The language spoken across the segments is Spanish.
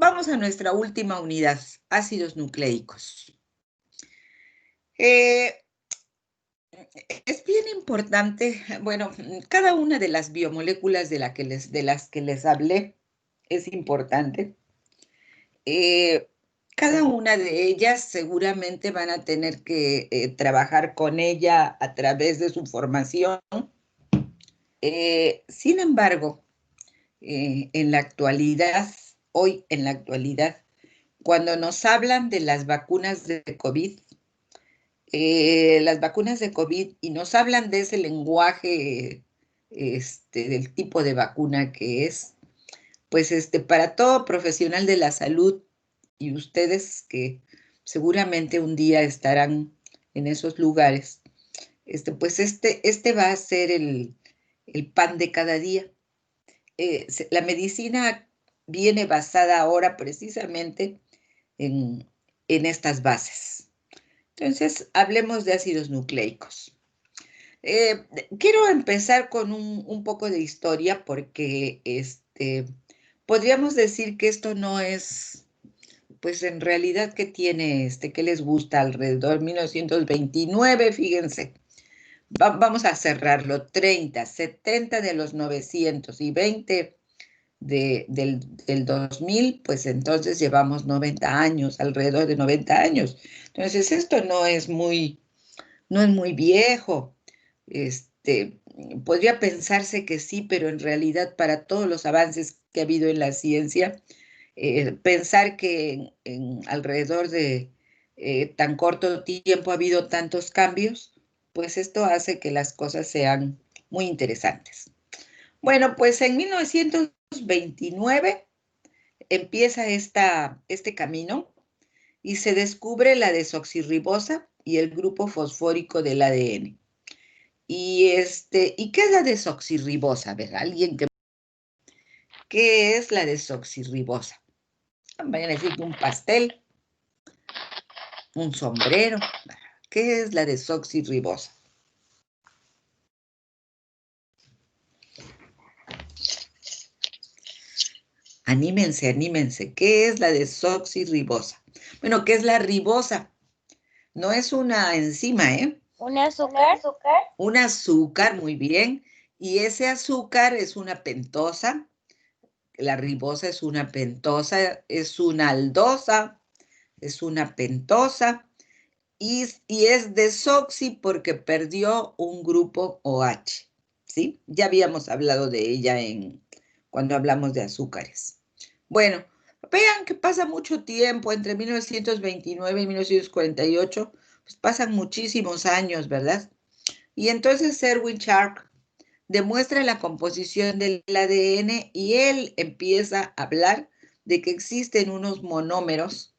Vamos a nuestra última unidad, ácidos nucleicos. Es bien importante, bueno, cada una de las biomoléculas de las que les hablé es importante. Cada una de ellas seguramente van a tener que trabajar con ella a través de su formación. Sin embargo, en la actualidad, hoy en la actualidad, cuando nos hablan de las vacunas de COVID, y nos hablan de ese lenguaje, del tipo de vacuna que es, pues para todo profesional de la salud y ustedes que seguramente un día estarán en esos lugares, pues este va a ser el pan de cada día. La medicina viene basada ahora precisamente en estas bases. Entonces, hablemos de ácidos nucleicos. Quiero empezar con un poco de historia porque podríamos decir que esto no es, pues en realidad, ¿qué tiene qué les gusta? Alrededor de 1929, fíjense. Vamos a cerrarlo, 30, 70 de los 900 y 20 del 2000, pues entonces llevamos 90 años, alrededor de 90 años. Entonces, esto no es muy viejo. Podría pensarse que sí, pero en realidad para todos los avances que ha habido en la ciencia, pensar que en alrededor de tan corto tiempo ha habido tantos cambios, pues esto hace que las cosas sean muy interesantes. Bueno, pues en 1929 empieza este camino y se descubre la desoxirribosa y el grupo fosfórico del ADN. ¿Y qué es la desoxirribosa? A ver, ¿qué es la desoxirribosa? Vayan a decir que un pastel, un sombrero. ¿Qué es la desoxirribosa? Anímense, anímense. ¿Qué es la desoxirribosa? Bueno, ¿qué es la ribosa? No es una enzima, ¿eh? ¿Un azúcar? Un azúcar, muy bien. Y ese azúcar es una pentosa. La ribosa es una pentosa, es una aldosa, es una pentosa. Y es desoxi porque perdió un grupo OH, ¿sí? Ya habíamos hablado de ella cuando hablamos de azúcares. Bueno, vean que pasa mucho tiempo entre 1929 y 1948, pues pasan muchísimos años, ¿verdad? Y entonces Erwin Sharp demuestra la composición del ADN y él empieza a hablar de que existen unos monómeros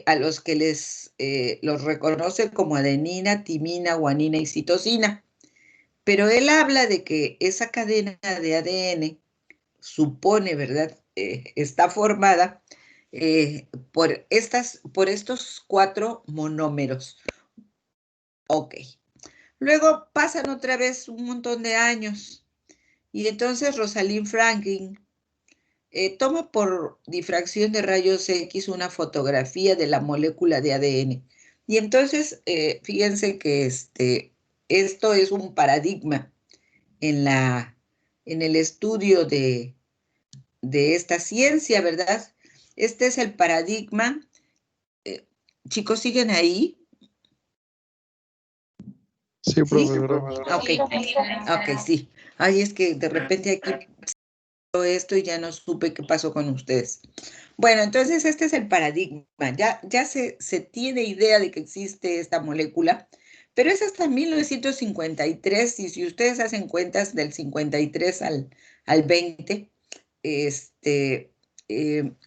a los que los reconoce como adenina, timina, guanina y citosina. Pero él habla de que esa cadena de ADN supone, ¿verdad? Está formada por estos 4 monómeros. Ok. Luego pasan otra vez un montón de años y entonces Rosalind Franklin toma por difracción de rayos X una fotografía de la molécula de ADN. Y entonces, fíjense que esto es un paradigma en el estudio de esta ciencia, ¿verdad? Este es el paradigma. Chicos, ¿siguen ahí? Sí, ¿Sí? profesora. Ok, sí. Ay, es que de repente aquí todo esto y ya no supe qué pasó con ustedes. Bueno, entonces este es el paradigma. Ya se tiene idea de que existe esta molécula, pero es hasta 1953, y si ustedes hacen cuentas del 53 al 20,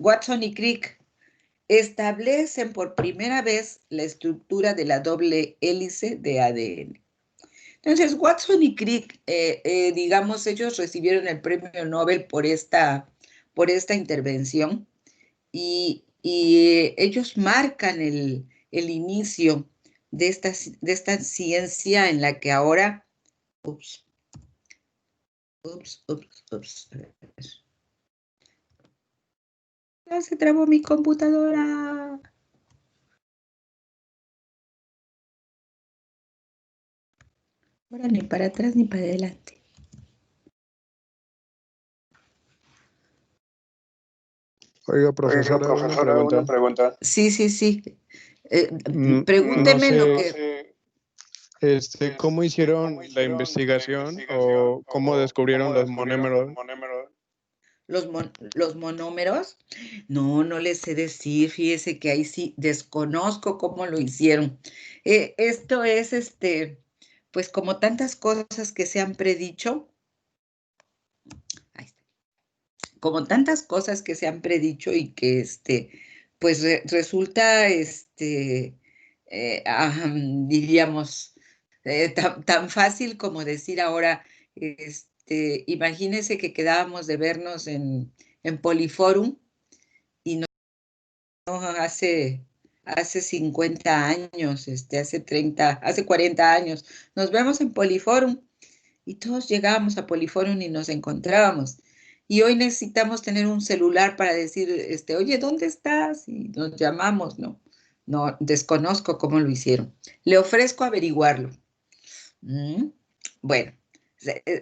Watson y Crick establecen por primera vez la estructura de la doble hélice de ADN. Entonces, Watson y Crick, digamos, ellos recibieron el premio Nobel por esta intervención y ellos marcan el inicio de esta ciencia en la que ahora, ups, Ya se trabó mi computadora. Ahora ni para atrás ni para adelante. Oiga, profesora, una pregunta. Sí, sí, sí. No Pregúnteme lo sé, que... ¿cómo hicieron la investigación o cómo descubrieron los monómeros? Los monómeros, no les sé decir, fíjese que ahí sí desconozco cómo lo hicieron. Esto es, pues como tantas cosas que se han predicho, ahí está, como tantas cosas que se han predicho y que, pues resulta, diríamos, tan fácil como decir ahora, imagínese que quedábamos de vernos en Poliforum y no hace 50 años, hace 30, hace 40 años, nos vemos en Poliforum y todos llegábamos a Poliforum y nos encontrábamos. Y hoy necesitamos tener un celular para decir, oye, ¿dónde estás? Y nos llamamos, ¿no? No, desconozco cómo lo hicieron. Le ofrezco averiguarlo. Mm. Bueno,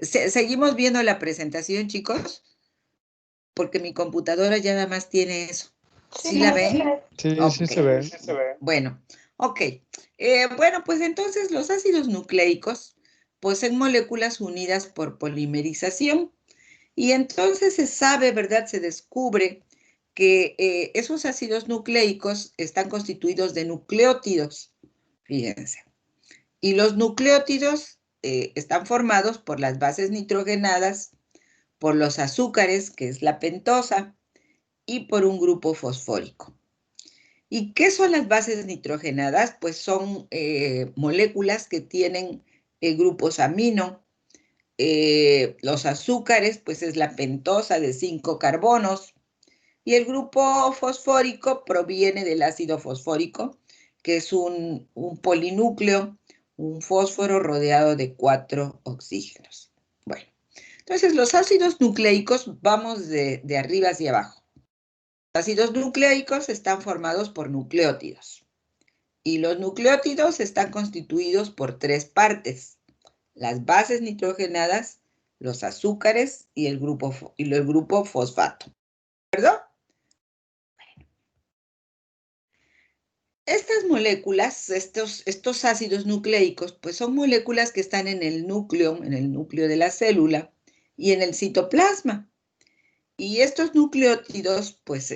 seguimos viendo la presentación, chicos, porque mi computadora ya nada más tiene eso. ¿Sí la ven? Sí, Ok. sí se ve. Bueno, ok. Bueno, pues entonces los ácidos nucleicos poseen moléculas unidas por polimerización y entonces se sabe, ¿verdad? Se descubre que esos ácidos nucleicos están constituidos de nucleótidos, fíjense. Y los nucleótidos están formados por las bases nitrogenadas, por los azúcares, que es la pentosa, y por un grupo fosfórico. ¿Y qué son las bases nitrogenadas? Pues son moléculas que tienen grupos amino. Los azúcares, pues es la pentosa de 5 carbonos. Y el grupo fosfórico proviene del ácido fosfórico, que es un polinúcleo, un fósforo rodeado de 4 oxígenos. Bueno, entonces los ácidos nucleicos vamos de arriba hacia abajo. Los ácidos nucleicos están formados por nucleótidos. Y los nucleótidos están constituidos por 3 partes: las bases nitrogenadas, los azúcares y el grupo fosfato. ¿De acuerdo? Estas moléculas, estos ácidos nucleicos, pues son moléculas que están en el núcleo de la célula y en el citoplasma. Y estos nucleótidos, pues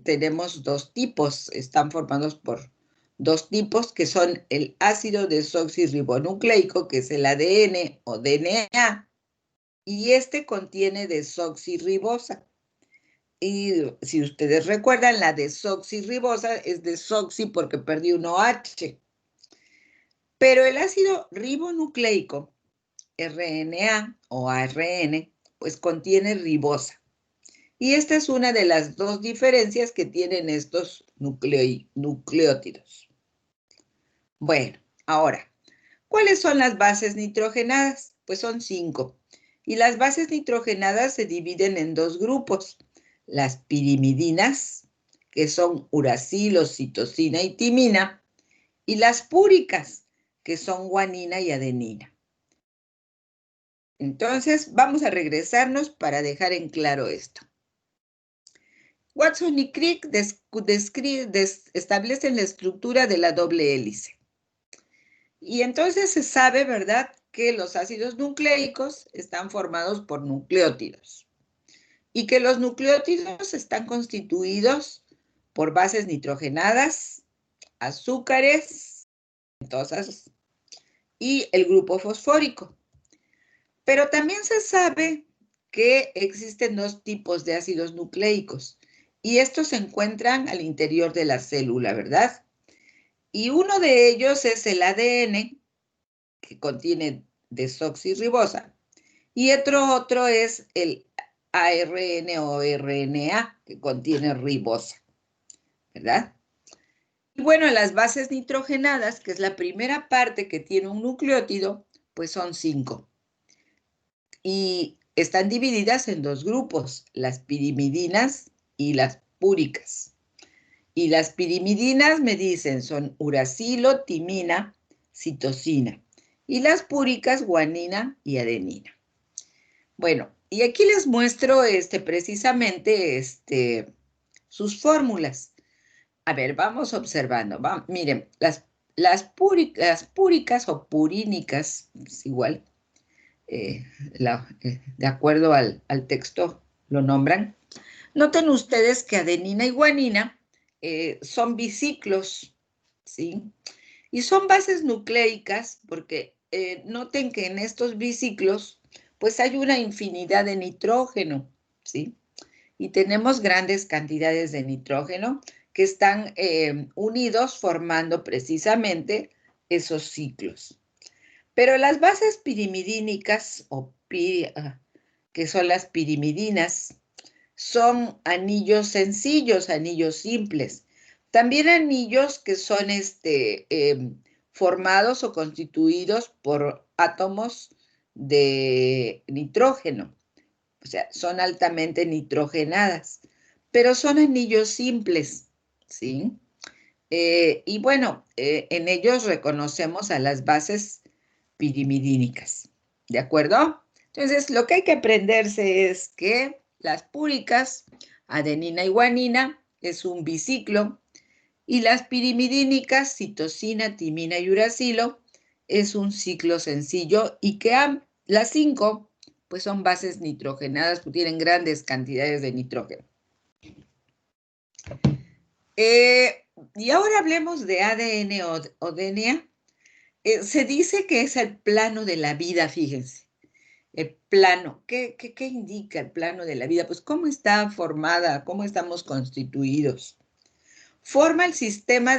tenemos 2 tipos, están formados por 2 tipos que son el ácido desoxirribonucleico, que es el ADN o DNA, y contiene desoxirribosa. Y si ustedes recuerdan, la desoxirribosa es desoxi porque perdí un OH. Pero el ácido ribonucleico, RNA o ARN, pues contiene ribosa. Y esta es una de las 2 diferencias que tienen estos nucleótidos. Bueno, ahora, ¿cuáles son las bases nitrogenadas? Pues son 5. Y las bases nitrogenadas se dividen en 2 grupos. Las pirimidinas, que son uracilo, citosina y timina, y las púricas, que son guanina y adenina. Entonces, vamos a regresarnos para dejar en claro esto. Watson y Crick establecen la estructura de la doble hélice. Y entonces se sabe, ¿verdad?, que los ácidos nucleicos están formados por nucleótidos y que los nucleótidos están constituidos por bases nitrogenadas, azúcares, pentosas y el grupo fosfórico. Pero también se sabe que existen 2 tipos de ácidos nucleicos y estos se encuentran al interior de la célula, ¿verdad? Y uno de ellos es el ADN, que contiene desoxirribosa, y otro es el ARN o RNA, que contiene ribosa, ¿verdad? Y bueno, las bases nitrogenadas, que es la primera parte que tiene un nucleótido, pues son 5. Y están divididas en 2 grupos, las pirimidinas y las púricas. Y las pirimidinas me dicen son uracilo, timina, citosina. Y las púricas, guanina y adenina. Bueno, y aquí les muestro precisamente sus fórmulas. A ver, vamos observando. Miren, las púricas o purínicas, es igual, de acuerdo al texto lo nombran. Noten ustedes que adenina y guanina son biciclos, ¿sí? Y son bases nucleicas porque noten que en estos biciclos pues hay una infinidad de nitrógeno, ¿sí? Y tenemos grandes cantidades de nitrógeno que están unidos formando precisamente esos ciclos. Pero las bases pirimidínicas, que son las pirimidinas, son anillos sencillos, anillos simples. También anillos que son formados o constituidos por átomos de nitrógeno. O sea, son altamente nitrogenadas, pero son anillos simples, ¿sí? Y bueno, en ellos reconocemos a las bases pirimidínicas, ¿de acuerdo? Entonces, lo que hay que aprenderse es que las púricas, adenina y guanina, es un biciclo, y las pirimidínicas, citosina, timina y uracilo, es un ciclo sencillo, y que las 5 pues son bases nitrogenadas, que tienen grandes cantidades de nitrógeno. Y ahora hablemos de ADN o DNA. Se dice que es el plano de la vida, fíjense. El plano, ¿qué indica el plano de la vida? Pues cómo está formada, cómo estamos constituidos. Forma el sistema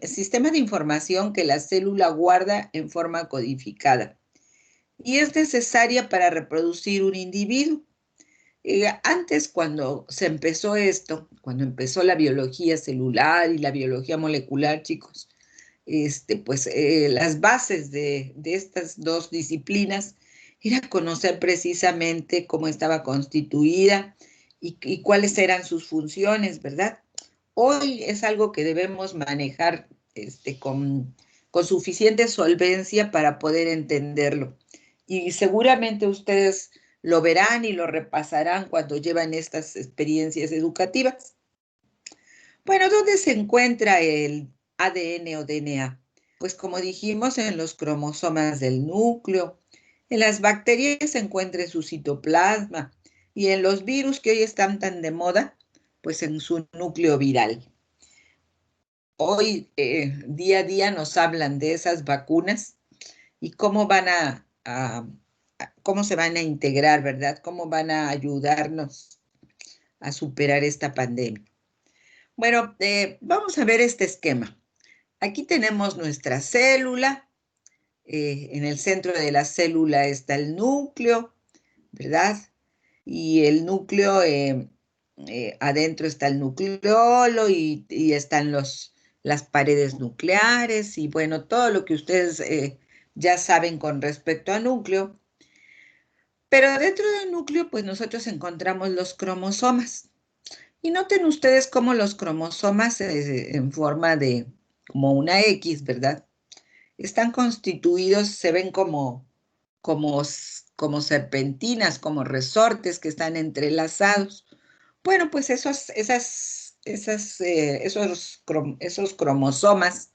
sistema de información que la célula guarda en forma codificada y es necesaria para reproducir un individuo. Antes, cuando se empezó esto, cuando empezó la biología celular y la biología molecular, chicos, pues las bases de estas dos disciplinas era conocer precisamente cómo estaba constituida y cuáles eran sus funciones, ¿verdad? Hoy es algo que debemos manejar con suficiente solvencia para poder entenderlo. Y seguramente ustedes lo verán y lo repasarán cuando llevan estas experiencias educativas. Bueno, ¿dónde se encuentra el ADN o DNA? Pues como dijimos, en los cromosomas del núcleo. En las bacterias se encuentra en su citoplasma y en los virus que hoy están tan de moda, pues en su núcleo viral. Hoy, día a día, nos hablan de esas vacunas y cómo cómo se van a integrar, ¿verdad? Cómo van a ayudarnos a superar esta pandemia. Bueno, vamos a ver este esquema. Aquí tenemos nuestra célula. En el centro de la célula está el núcleo, ¿verdad? Y el núcleo, adentro está el nucleolo y están las paredes nucleares y bueno, todo lo que ustedes ya saben con respecto al núcleo. Pero dentro del núcleo, pues nosotros encontramos los cromosomas. Y noten ustedes cómo los cromosomas en forma de como una X, ¿verdad? Están constituidos, se ven como serpentinas, como resortes que están entrelazados. Bueno, pues esos cromosomas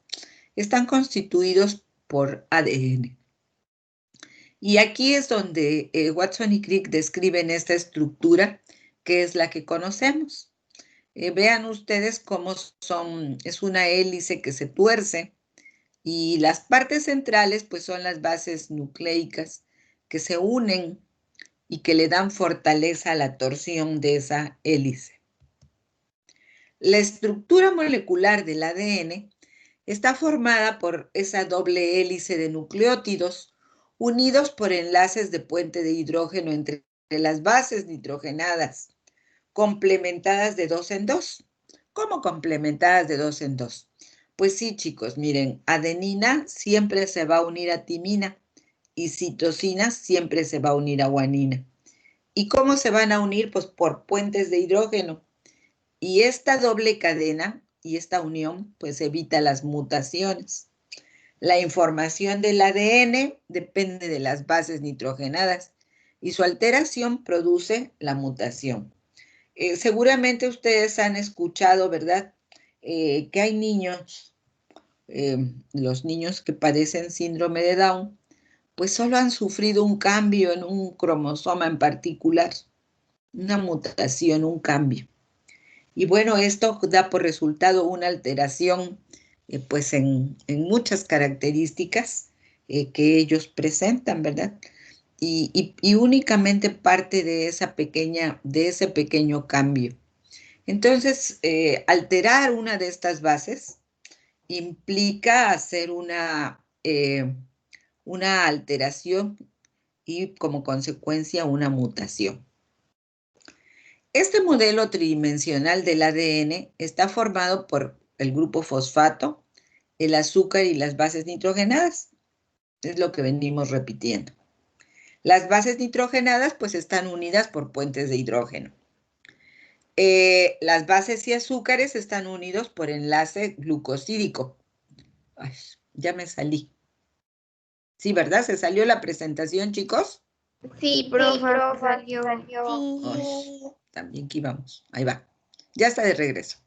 están constituidos por ADN. Y aquí es donde Watson y Crick describen esta estructura que es la que conocemos. Vean ustedes cómo es una hélice que se tuerce y las partes centrales pues son las bases nucleicas que se unen y que le dan fortaleza a la torsión de esa hélice. La estructura molecular del ADN está formada por esa doble hélice de nucleótidos unidos por enlaces de puente de hidrógeno entre las bases nitrogenadas, complementadas de 2 en 2. ¿Cómo complementadas de 2 en 2? Pues sí, chicos, miren, adenina siempre se va a unir a timina y citosina siempre se va a unir a guanina. ¿Y cómo se van a unir? Pues por puentes de hidrógeno. Y esta doble cadena y esta unión, pues evita las mutaciones. La información del ADN depende de las bases nitrogenadas y su alteración produce la mutación. Seguramente ustedes han escuchado, ¿verdad? Que hay niños, los niños que padecen síndrome de Down, pues solo han sufrido un cambio en un cromosoma en particular, una mutación, un cambio. Y bueno, esto da por resultado una alteración pues en muchas características que ellos presentan, ¿verdad? Y únicamente parte de ese pequeño cambio. Entonces, alterar una de estas bases implica hacer una alteración y como consecuencia una mutación. Este modelo tridimensional del ADN está formado por el grupo fosfato, el azúcar y las bases nitrogenadas. Es lo que venimos repitiendo. Las bases nitrogenadas pues están unidas por puentes de hidrógeno. Las bases y azúcares están unidos por enlace glucosídico. Ay, ya me salí. Sí, ¿verdad? ¿Se salió la presentación, chicos? Sí, profe, salió. Ay, también que íbamos. Ahí va. Ya está de regreso.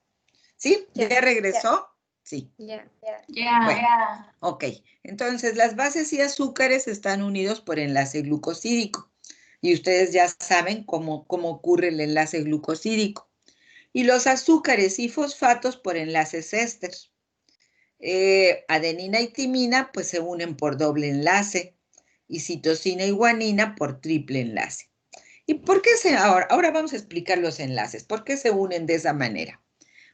¿Sí? ¿Ya regresó? Sí. Ya. Bueno, ok. Entonces, las bases y azúcares están unidos por enlace glucosídico. Y ustedes ya saben cómo ocurre el enlace glucosídico. Y los azúcares y fosfatos por enlaces éster. Adenina y timina pues se unen por doble enlace y citosina y guanina por triple enlace. ¿Y por qué ahora vamos a explicar los enlaces? ¿Por qué se unen de esa manera?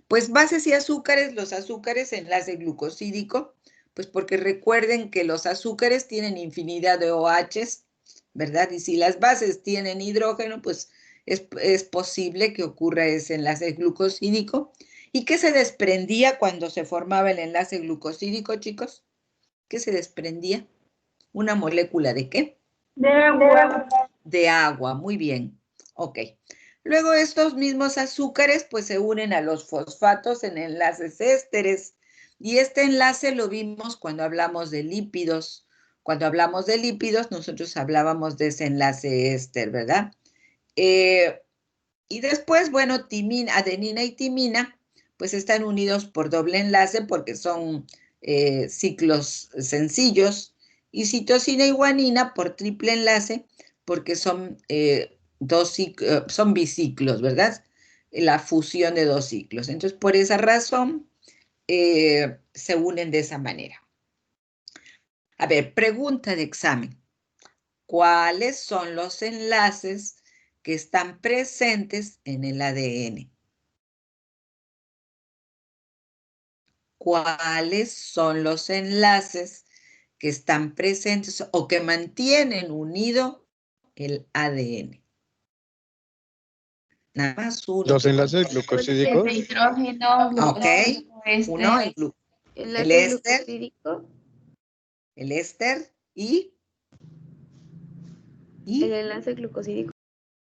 Pues bases y azúcares, los azúcares enlace glucosídico, pues porque recuerden que los azúcares tienen infinidad de OHs, ¿verdad? Y si las bases tienen hidrógeno, pues es posible que ocurra ese enlace glucosídico. ¿Y qué se desprendía cuando se formaba el enlace glucosídico, chicos? ¿Qué se desprendía? ¿Una molécula de qué? De agua. De agua, muy bien. Ok. Luego estos mismos azúcares pues se unen a los fosfatos en enlaces ésteres. Y este enlace lo vimos cuando hablamos de lípidos. Cuando hablamos de lípidos, nosotros hablábamos de ese enlace éster, ¿verdad? Y después, bueno, adenina y timina, pues están unidos por doble enlace porque son ciclos sencillos. Y citosina y guanina por triple enlace porque son, son biciclos, ¿verdad? La fusión de dos ciclos. Entonces, por esa razón, se unen de esa manera. A ver, pregunta de examen. ¿Cuáles son los enlaces que están presentes en el ADN? ¿Cuáles son los enlaces que están presentes o que mantienen unido el ADN? Nada más uno. Los enlaces glucosídicos. De hidrógeno, Ok. Uno, el éster, glucosídico. el éster y El enlace glucosídico.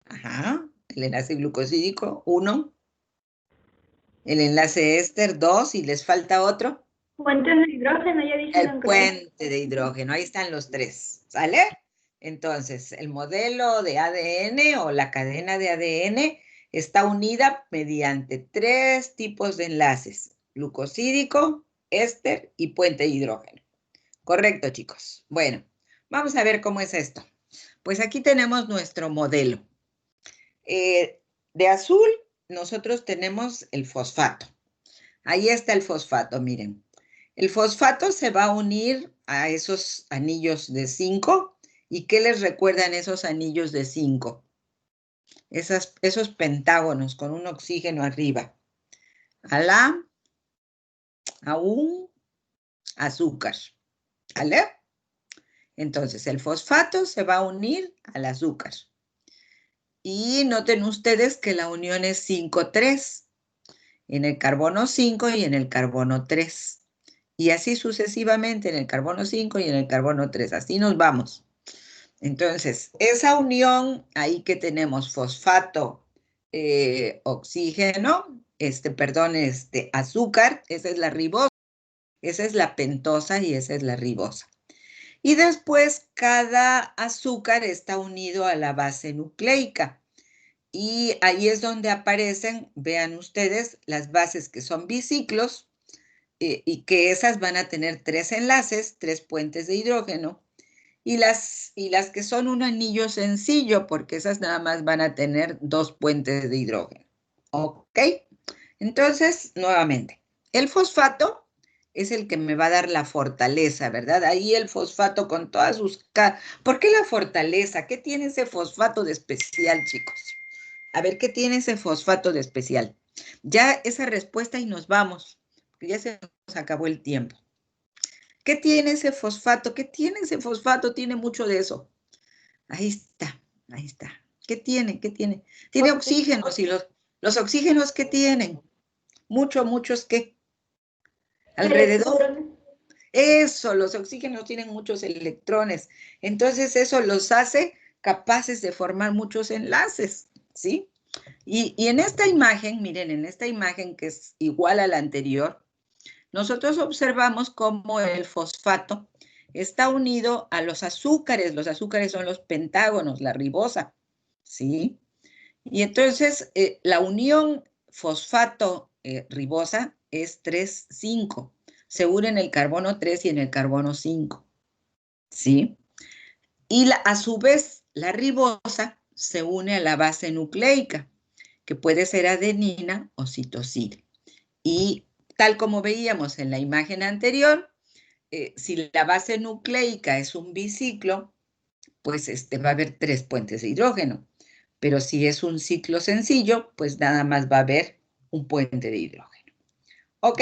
ajá, el enlace glucosídico, 1. El enlace éster, 2, y les falta otro. Puentes de hidrógeno, ya dijeron. El puente de hidrógeno, ahí están los 3, ¿sale? Entonces, el modelo de ADN o la cadena de ADN está unida mediante 3 tipos de enlaces: glucosídico, éster y puente de hidrógeno. Correcto, chicos. Bueno, vamos a ver cómo es esto. Pues aquí tenemos nuestro modelo. De azul, nosotros tenemos el fosfato. Ahí está el fosfato, miren. El fosfato se va a unir a esos anillos de 5. ¿Y qué les recuerdan esos anillos de 5? Esos pentágonos con un oxígeno arriba. A un azúcar. ¿Vale? Entonces, el fosfato se va a unir al azúcar. Y noten ustedes que la unión es 5-3. En el carbono 5 y en el carbono 3. Y así sucesivamente en el carbono 5 y en el carbono 3. Así nos vamos. Entonces, esa unión, ahí que tenemos fosfato, oxígeno, azúcar, esa es la ribosa, esa es la pentosa y esa es la ribosa. Y después cada azúcar está unido a la base nucleica. Y ahí es donde aparecen, vean ustedes, las bases que son biciclos y que esas van a tener 3 enlaces, 3 puentes de hidrógeno. Y las que son un anillo sencillo, porque esas nada más van a tener 2 puentes de hidrógeno. ¿Ok? Entonces, nuevamente, el fosfato es el que me va a dar la fortaleza, ¿verdad? Ahí el fosfato con todas sus... ¿Por qué la fortaleza? ¿Qué tiene ese fosfato de especial, chicos? A ver, ¿qué tiene ese fosfato de especial? Ya esa respuesta y nos vamos, porque ya se nos acabó el tiempo. ¿Qué tiene ese fosfato? ¿Qué tiene ese fosfato? Tiene mucho de eso. Ahí está, ahí está. ¿Qué tiene? ¿Qué tiene? Tiene oxígenos y los oxígenos ¿qué tienen? Muchos ¿qué? Alrededor. Eso, los oxígenos tienen muchos electrones. Entonces eso los hace capaces de formar muchos enlaces, ¿sí? Y en esta imagen, miren, en esta imagen que es igual a la anterior, nosotros observamos cómo el fosfato está unido a los azúcares son los pentágonos, la ribosa, ¿sí? Y entonces la unión fosfato-ribosa es 3,5. Se unen el carbono 3 y en el carbono 5, ¿sí? Y a su vez la ribosa se une a la base nucleica, que puede ser adenina o citosina. Y tal como veíamos en la imagen anterior, si la base nucleica es un biciclo, pues va a haber 3 puentes de hidrógeno. Pero si es un ciclo sencillo, pues nada más va a haber un puente de hidrógeno. ¿Ok?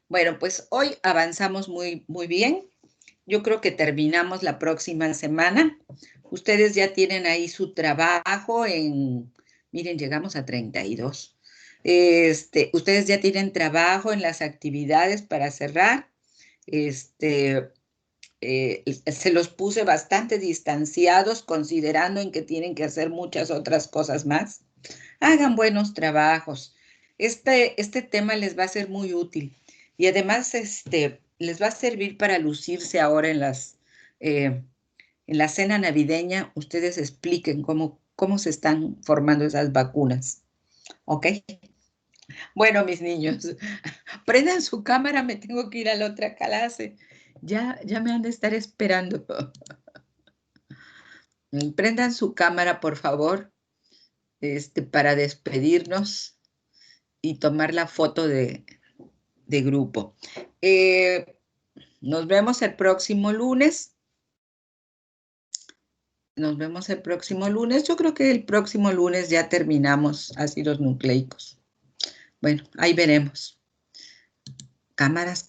Bueno, pues hoy avanzamos muy bien. Yo creo que terminamos la próxima semana. Ustedes ya tienen ahí su trabajo miren, llegamos a 32. Ustedes ya tienen trabajo en las actividades para cerrar. Se los puse bastante distanciados, considerando en que tienen que hacer muchas otras cosas más. Hagan buenos trabajos. Este tema les va a ser muy útil y además les va a servir para lucirse ahora en la cena navideña. Ustedes expliquen cómo se están formando esas vacunas. ¿Ok? Bueno, mis niños, prendan su cámara, me tengo que ir a la otra clase. Ya me han de estar esperando. Prendan su cámara, por favor, para despedirnos y tomar la foto de grupo. Nos vemos el próximo lunes. Nos vemos el próximo lunes. Yo creo que el próximo lunes ya terminamos ácidos nucleicos. Bueno, ahí veremos. Cámaras.